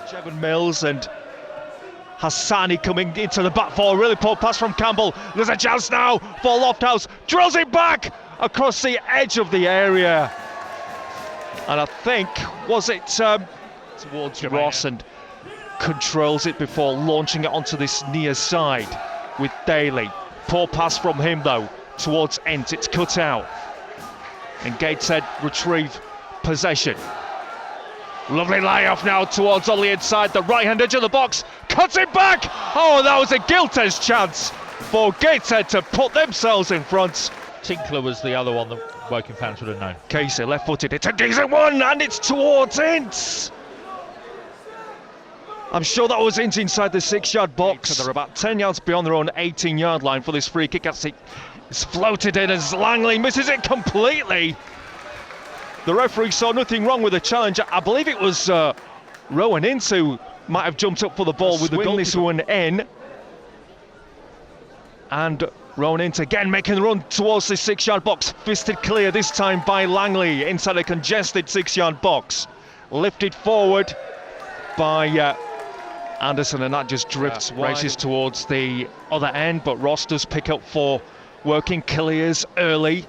Jevon Mills and Hassani coming into the back four. Really poor pass from Campbell. There's a chance now for Lofthouse. Drills it back across the edge of the area. And I think, was it towards Ross, and controls it before launching it onto this near side with Daly. Poor pass from him though towards Ent. It's cut out. And Gateshead retrieve possession. Lovely layoff now towards on the inside, the right hand edge of the box, cuts it back! Oh, that was a guiltless chance for Gateshead to put themselves in front. Tinkler was the other one that Woking fans would have known. Casey left-footed, it's a decent one, and it's towards Ince. I'm sure that was Ince inside the 6-yard box. They're about 10 yards beyond their own 18-yard line for this free kick. It's floated in as Langley misses it completely. The referee saw nothing wrong with the challenge. I believe it was Rowan Ince who might have jumped up for the ball with the goal. This one in. And Rowan Ince again making the run towards the 6-yard box. Fisted clear this time by Langley inside a congested 6-yard box. Lifted forward by Anderson, and that just drifts, races towards the other end. But Ross does pick up for Woking, clears early.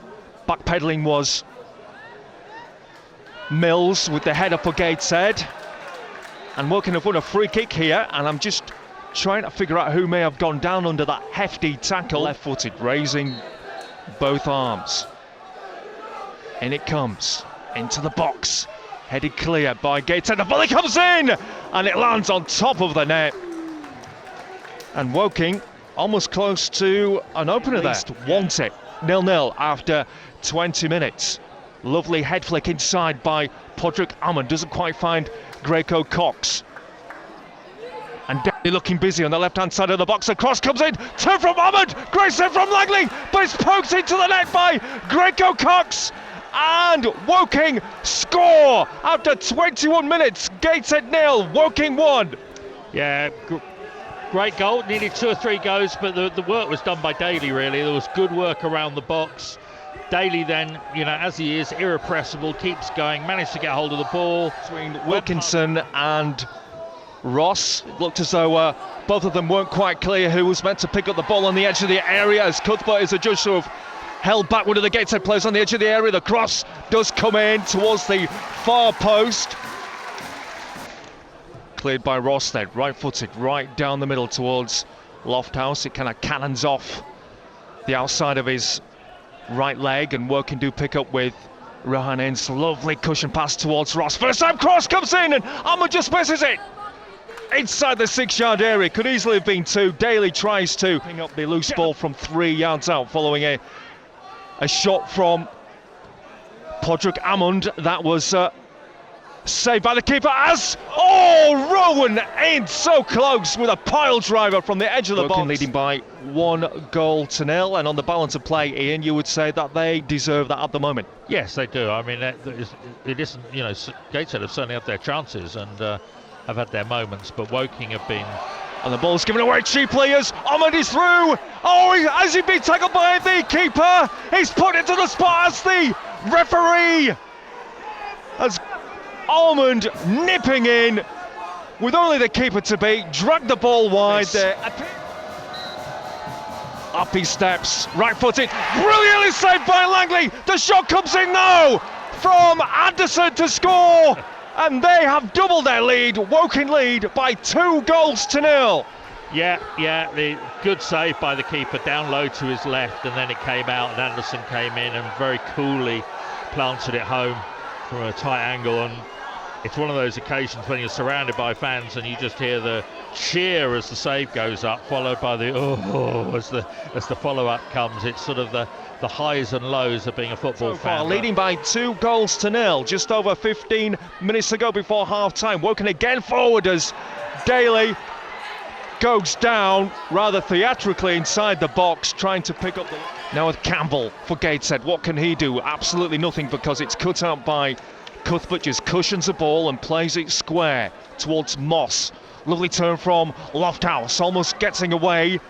Backpedaling was Mills with the header for Gateshead, and Woking have won a free kick here, and I'm just trying to figure out who may have gone down under that hefty tackle. Left-footed, raising both arms. In it comes, into the box, headed clear by Gateshead, the volley comes in, and it lands on top of the net. And Woking almost close to an opener there. Want it, 0-0 after 20 minutes. Lovely head flick inside by Podrick Ammon, doesn't quite find Greco Cox. And Daly looking busy on the left-hand side of the box. A cross comes in, turn from Ammon, great save from Langley, but it's poked into the net by Greco Cox. And Woking score after 21 minutes. Gateshead 0, Woking 1. Yeah, great goal, needed 2 or 3 goes, but the work was done by Daly really. There was good work around the box. Daly then, as he is, irrepressible, keeps going, managed to get hold of the ball. Between Wilkinson and Ross, it looked as though both of them weren't quite clear who was meant to pick up the ball on the edge of the area, as Cuthbert is adjudged to have held back one of the Gateshead players on the edge of the area. The cross does come in towards the far post. Cleared by Ross then, right-footed, right down the middle towards Lofthouse. It kind of cannons off the outside of his right leg, and Woking do pick up with Rohan Ince. Lovely cushion pass towards Ross. First time cross comes in, and Amma just misses it inside the 6-yard area. Could easily have been 2. Daly tries to pick up the loose ball from 3 yards out following a shot from Podrick Ammon. That was saved by the keeper as Rowan Ince so close with a pile driver from the edge of the box. Leading by 1-0, and on the balance of play, Ian, you would say that they deserve that at the moment. Yes, they do. I mean, it isn't, Gateshead have certainly had their chances and have had their moments, but Woking have been. And the ball's given away cheaply as Ahmed is through. Has he been tackled by the keeper? He's put it to the spot as the referee has Almond nipping in with only the keeper to beat, dragged the ball wide there. Up he steps, right-footed, brilliantly saved by Langley. The shot comes in now from Anderson to score, and they have doubled their lead. Woking lead by 2-0. Yeah, the good save by the keeper down low to his left, and then it came out, and Anderson came in and very coolly planted it home from a tight angle. And it's one of those occasions when you're surrounded by fans and you just hear the cheer as the save goes up, followed by the as the follow-up comes. It's sort of the highs and lows of being a football fan. Leading by 2-0, just over 15 minutes to go before half-time. Woking again forward as Daly goes down rather theatrically inside the box, trying to pick up the... Now with Campbell for Gateshead, what can he do? Absolutely nothing, because it's cut out by Cuthbert. Just cushions the ball and plays it square towards Moss. Lovely turn from Lofthouse, almost getting away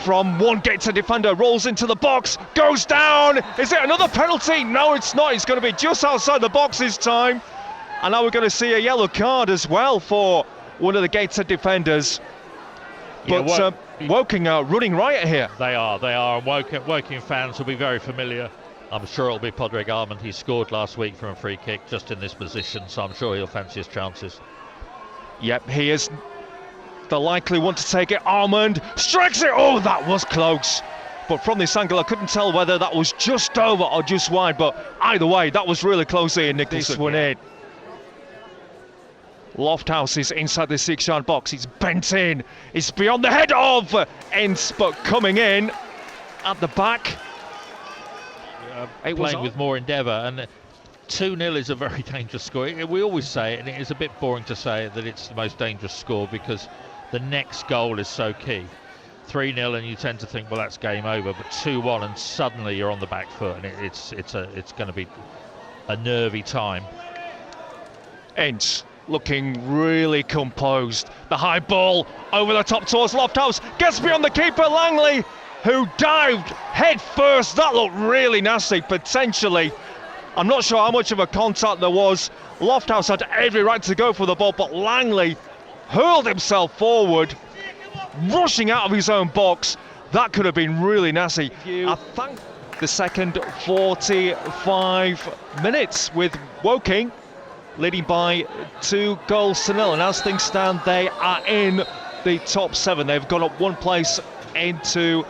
from one Gateshead defender, rolls into the box, goes down. Is it another penalty? No, it's not. It's going to be just outside the box this time. And now we're going to see a yellow card as well for one of the Gateshead defenders. But Woking are running riot here. They are. And Woking fans will be very familiar. I'm sure it'll be Padraig Armand. He scored last week from a free kick just in this position, so I'm sure he'll fancy his chances. Yep, he is the likely one to take it. Armand strikes it. Oh, that was close. But from this angle, I couldn't tell whether that was just over or just wide. But either way, that was really close here, Nicholson. This one in. Lofthouse is inside the 6-yard box. He's bent in. It's beyond the head of Ince, but coming in at the back. Playing with more endeavour, and 2-0 is a very dangerous score. We always say it, and it is a bit boring to say that it's the most dangerous score because the next goal is so key. 3-0 and you tend to think, well, that's game over, but 2-1 and suddenly you're on the back foot, and it's going to be a nervy time. Ince looking really composed. The high ball over the top towards Lofthouse, gets beyond the keeper, Langley, who dived head first. That looked really nasty, potentially. I'm not sure how much of a contact there was. Lofthouse had every right to go for the ball, but Langley hurled himself forward, rushing out of his own box. That could have been really nasty. I think the second 45 minutes with Woking leading by 2-0, and as things stand, they are in the top 7. They've gone up one place into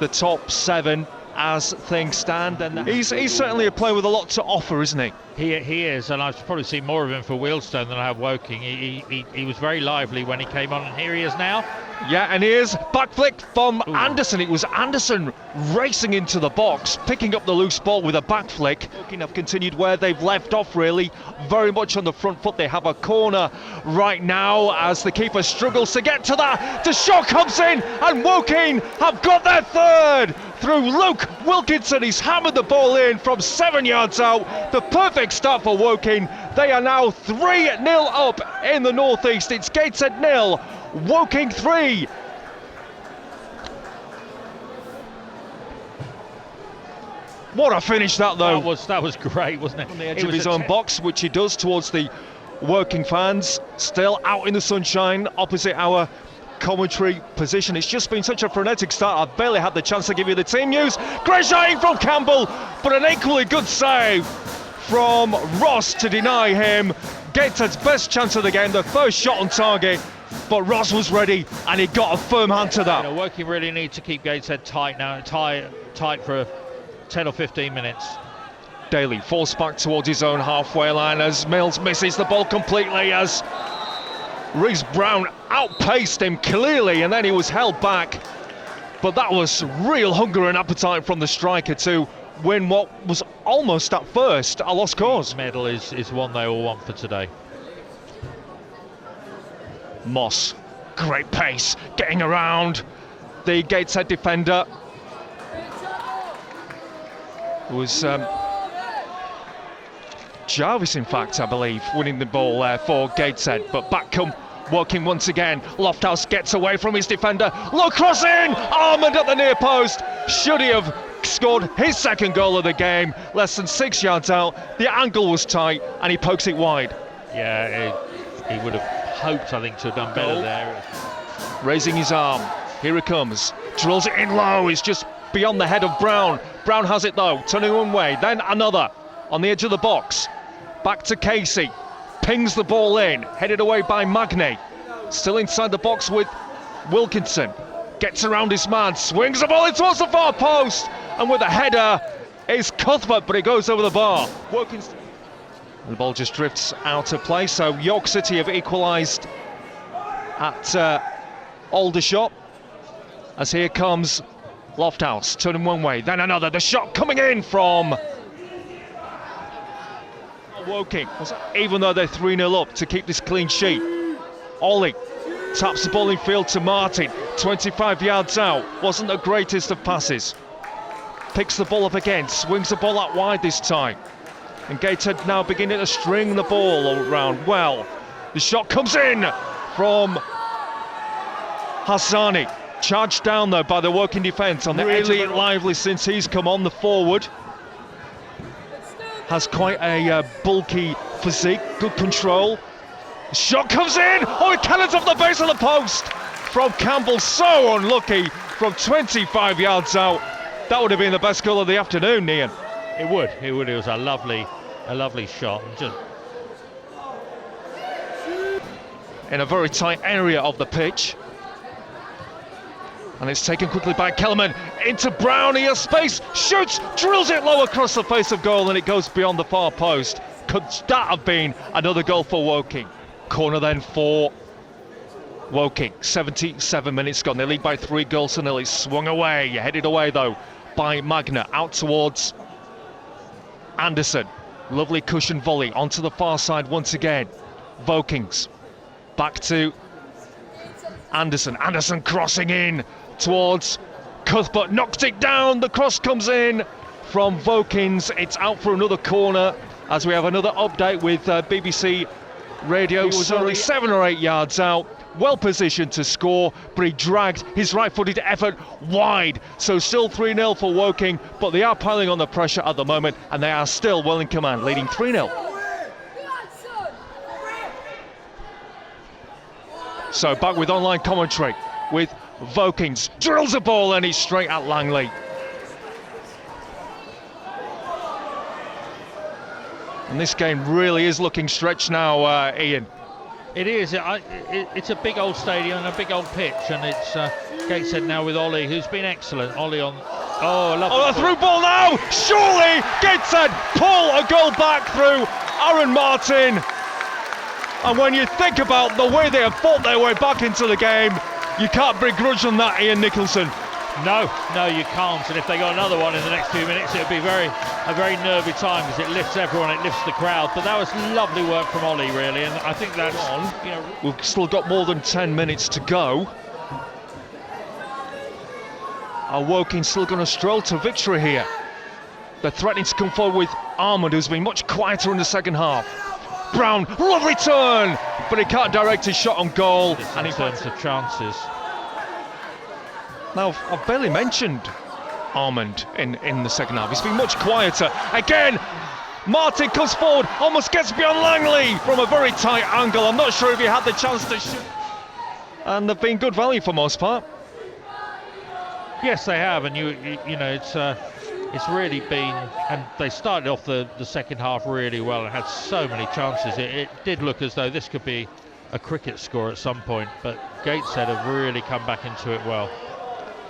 the top 7 as things stand, and he's certainly a player with a lot to offer, isn't he? He is, and I've probably seen more of him for Wealdstone than I have Woking. He was very lively when he came on, and here he is now. Yeah, and here's back flick from Anderson. It was Anderson racing into the box, picking up the loose ball with a back flick. Woking have continued where they've left off, really, very much on the front foot. They have a corner right now as the keeper struggles to get to that. The shot comes in, and Woking have got their third through Luke Wilkinson. He's hammered the ball in from 7 yards out. The perfect start for Woking. They are now 3-0 up in the northeast. It's Gateshead 0, Woking 3. What a finish that, though. That was great, wasn't it? On the edge of his own box, which he does towards the Woking fans. Still out in the sunshine opposite our commentary position. It's just been such a frenetic start. I've barely had the chance to give you the team news. Great shotting from Campbell, but an equally good save from Ross to deny him Gateshead's best chance of the game, the first shot on target. But Ross was ready, and he got a firm hand to that. Woking really need to keep Gateshead tight now, tight for 10 or 15 minutes. Daly falls back towards his own halfway line as Mills misses the ball completely as Reece Brown outpaced him clearly, and then he was held back. But that was real hunger and appetite from the striker to win what was almost at first a lost cause. The medal is one they all want for today. Moss, great pace, getting around the Gateshead defender. It was Jarvis, in fact, I believe, winning the ball there for Gateshead. But back come Woking once again. Lofthouse gets away from his defender. Low cross in! Armand at the near post. Should he have scored his second goal of the game? Less than 6 yards out. The angle was tight, and he pokes it wide. Yeah, he would have hoped, I think, to have done better there. Raising his arm. Here it comes. Drills it in low. It's just beyond the head of Brown. Brown has it though. Turning one way, then another. On the edge of the box. Back to Casey. Pings the ball in. Headed away by Magnay. Still inside the box with Wilkinson. Gets around his man. Swings the ball in towards the far post. And with a header is Cuthbert, but it goes over the bar. Wilkinson. The ball just drifts out of play. So York City have equalised at Aldershot. As here comes Lofthouse, turning one way, then another. The shot coming in from Woking, even though they're 3-0 up to keep this clean sheet. Ollie taps the ball in field to Martin, 25 yards out. Wasn't the greatest of passes. Picks the ball up again, swings the ball out wide this time. And Gateshead now beginning to string the ball all around. Well, the shot comes in from Hassani. Charged down though by the Woking defence on the really lively since he's come on. The forward has quite a bulky physique, good control. Shot comes in! Oh, it cannons off the base of the post from Campbell. So unlucky from 25 yards out. That would have been the best goal of the afternoon, Ian. It would. It was a lovely shot. Just in a very tight area of the pitch. And it's taken quickly by Kellerman into Brown. He has space, shoots, drills it low across the face of goal, and it goes beyond the far post. Could that have been another goal for Woking? Corner then for Woking. 77 minutes gone. They lead by 3 goals to 0. It's swung away, headed away though by Magna, out towards Anderson. Lovely cushion volley onto the far side once again. Vokings back to Anderson. Anderson crossing in towards Cuthbert, knocked it down. The cross comes in from Vokins. It's out for another corner as we have another update with BBC Radio Surrey. 7 or 8 yards out, well positioned to score, but he dragged his right-footed effort wide. So still 3-0 for Woking, but they are piling on the pressure at the moment, and they are still well in command, leading 3-0. So back with online commentary with Vokins. Drills a ball and he's straight at Langley. And this game really is looking stretched now, Ian. It is. It's a big old stadium and a big old pitch, and it's Gateshead now with Ollie, who's been excellent. Ollie on. Oh, I love a through ball now. Surely Gateshead pull a goal back through Aaron Martin. And when you think about the way they have fought their way back into the game, you can't begrudge them that, Ian Nicholson. No, you can't. And if they got another one in the next few minutes, it would be a very nervy time, because it lifts everyone, it lifts the crowd. But that was lovely work from Ollie, really, and I think that's on. You know, we've still got more than 10 minutes to go. Are Woking still going to stroll to victory here? They're threatening to come forward with Armand, who's been much quieter in the second half. Brown, lovely turn, but he can't direct his shot on goal. And in terms of chances. Now, I've barely mentioned Armand in the second half. He's been much quieter. Again, Martin comes forward, almost gets beyond Langley from a very tight angle. I'm not sure if he had the chance to shoot. And they've been good value for most part. Yes, they have, and you know, it's really been, and they started off the second half really well and had so many chances. It did look as though this could be a cricket score at some point, but Gateshead have really come back into it well.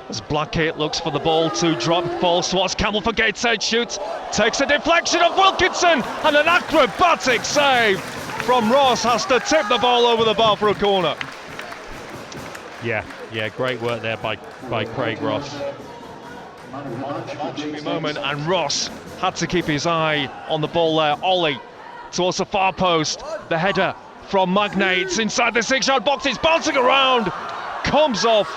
As Blackett looks for the ball to drop, falls towards Campbell for Gateshead, shoots, takes a deflection of Wilkinson, and an acrobatic save from Ross, has to tip the ball over the bar for a corner. Yeah, great work there by Craig Ross. Moment, and Ross had to keep his eye on the ball there. Ollie towards the far post, the header from Magnates inside the 6-yard box. It's bouncing around, comes off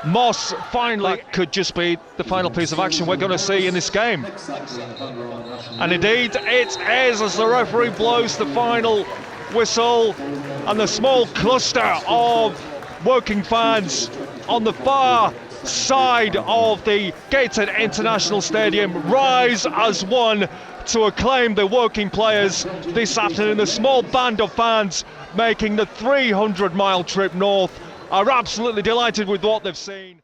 Moss. Finally, that could just be the final piece of action we're going to see in this game. And indeed it is, as the referee blows the final whistle, and the small cluster of Woking fans on the far side of the Gateshead International Stadium rise as one to acclaim the Woking players this afternoon. The small band of fans making the 300-mile trip north are absolutely delighted with what they've seen.